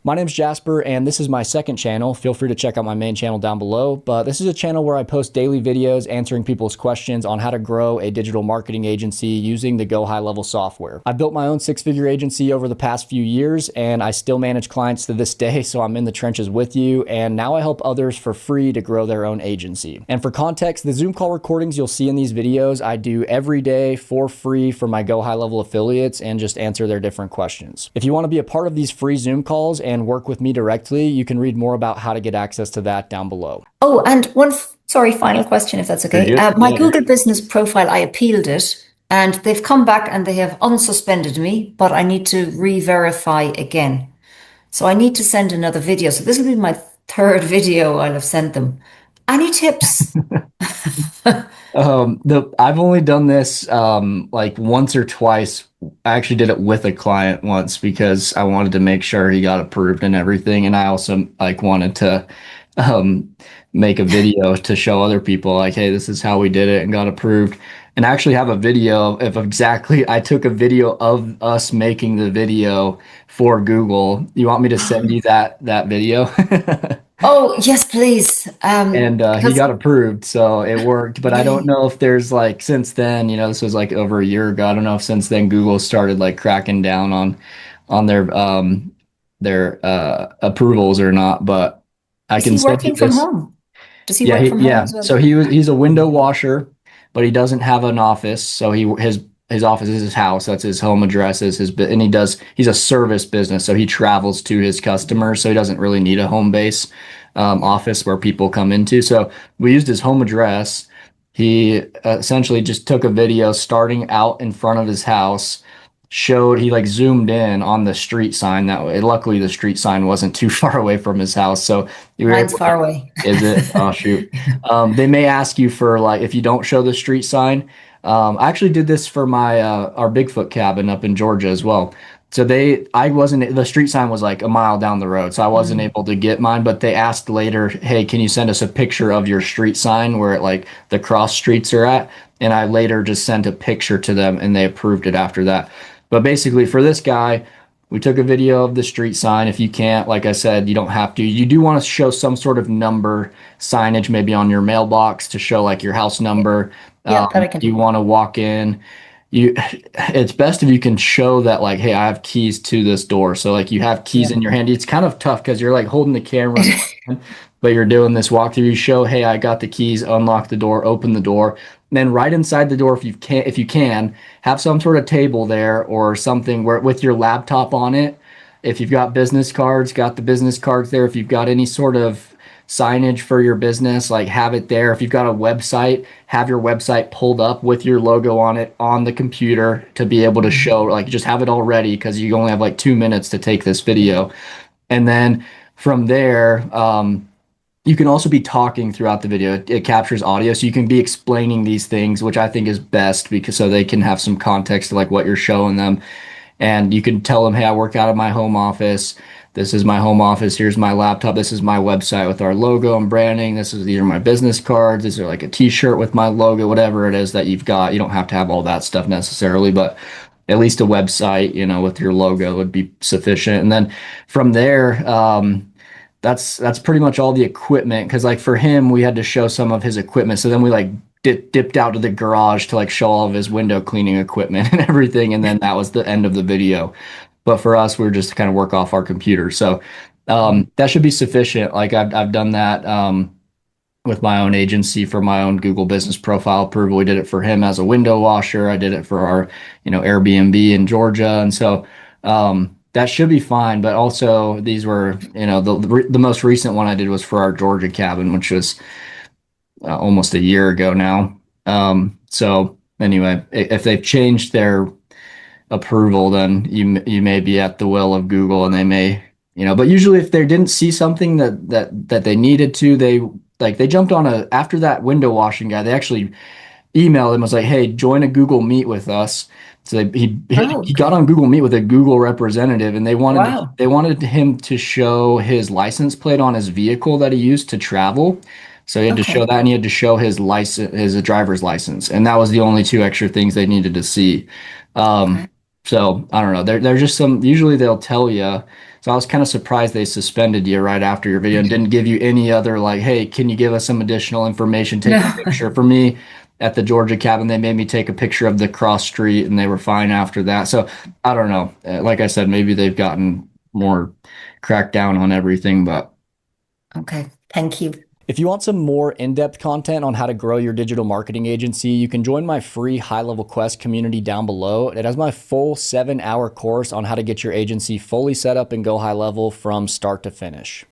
My name's Jasper, and this is my second channel. Feel free to check out my main channel down below, but this is a channel where I post daily videos answering people's questions on how to grow a digital marketing agency using the GoHighLevel software. I've built my own six-figure agency over the past few years, and I still manage clients to this day, so I'm in the trenches with you, and now I help others for free to grow their own agency. And for context, the Zoom call recordings you'll see in these videos, I do every day for free for my GoHighLevel affiliates and just answer their different questions. If you want to be a part of these free Zoom calls and work with me directly, you can read more about how to get access to that down below. Oh, and sorry, final question, if that's You're okay. good. My Yeah. Google business profile, I appealed it and they've come back and they have unsuspended me, but I need to re-verify again. So I need to send another video. So this will be my third video I'll have sent them. Any tips? I've only done this like once or twice. I actually did it with a client once because I wanted to make sure he got approved and everything, and I also like wanted to um make a video to show other people like, hey, this is how we did it and got approved. And I actually have a video of exactly, I took a video of us making the video for Google. You want me to send you that video? Oh, yes, please. And he Because got approved, so it worked. But I don't yay. know if there's like since then, this was like over a year ago. I don't know if since then Google started like cracking down on their approvals or not. But I Is can he send you working from this. home? Does he Yeah, work from home yeah. as well? So he's a window washer, but he doesn't have an office. So his office is his house. That's his home address is and he's a service business. So he travels to his customers. So he doesn't really need a home base office where people come into. So we used his home address. He essentially just took a video starting out in front of his house, he like zoomed in on the street sign that way. Luckily, the street sign wasn't too far away from his house. So you were Mine's able far away. is it? Oh, shoot. They may ask you for like if you don't show the street sign. I actually did this for my our Bigfoot cabin up in Georgia as well. So I wasn't, the street sign was like a mile down the road, so I wasn't Mm. able to get mine, but they asked later, hey, can you send us a picture of your street sign where it like the cross streets are at? And I later just sent a picture to them and they approved it after that. But basically for this guy, we took a video of the street sign. If you can't, like I said, you don't have to. You do want to show some sort of number signage, maybe on your mailbox to show like your house number. Yeah, that I can You do. want to walk in. It's best if you can show that like, hey, I have keys to this door. So like you have keys Yeah. in your hand. It's kind of tough because you're like holding the camera, but you're doing this walkthrough. You show, hey, I got the keys, unlock the door, open the door. And then right inside the door, if you can, have some sort of table there or something where with your laptop on it. If you've got business cards, got the business cards there. If you've got any sort of signage for your business, like have it there. If you've got a website, have your website pulled up with your logo on it on the computer to be able to Mhm. show, like just have it all ready because you only have like 2 minutes to take this video. And then from there, you can also be talking throughout the video. It captures audio, so you can be explaining these things, which I think is best because so they can have some context to like what you're showing them. And you can tell them, hey, I work out of my home office. This is my home office. Here's my laptop. This is my website with our logo and branding. These are my business cards. These are like a t-shirt with my logo, whatever it is that you've got. You don't have to have all that stuff necessarily, but at least a website, with your logo would be sufficient. And then from there, that's pretty much all the equipment. Because like for him, we had to show some of his equipment. So then we like dipped out to the garage to like show all of his window cleaning equipment and everything. And then that was the end of the video. But for us, we were just to kind of work off our computer. So that should be sufficient. Like I've done that with my own agency for my own Google business profile approval. We did it for him as a window washer. I did it for our, Airbnb in Georgia. And so that should be fine. But also these were, the most recent one I did was for our Georgia cabin, which was almost a year ago now. So anyway, if they've changed their approval, then you may be at the will of Google, and they may, But usually, if they didn't see something that they needed to, they jumped on after that window washing guy. They actually emailed him and was like, "Hey, join a Google Meet with us." So Oh, he got okay. on Google Meet with a Google representative, and Wow. they wanted him to show his license plate on his vehicle that he used to travel. So he had to show Okay. that, and he had to show his license, his driver's license, and that was the only two extra things they needed to see. Um, Okay. so I don't know. There's just some. Usually they'll tell you. So I was kind of surprised they suspended you right after your video and didn't give you any other like, hey, can you give us some additional information? Take a No. picture. For me, at the Georgia cabin, they made me take a picture of the cross street and they were fine after that. So I don't know. Like I said, maybe they've gotten more cracked down on everything, but Okay, thank you. If you want some more in-depth content on how to grow your digital marketing agency, you can join my free HighLevel Quest community down below. It has my full 7-hour course on how to get your agency fully set up and go high level from start to finish.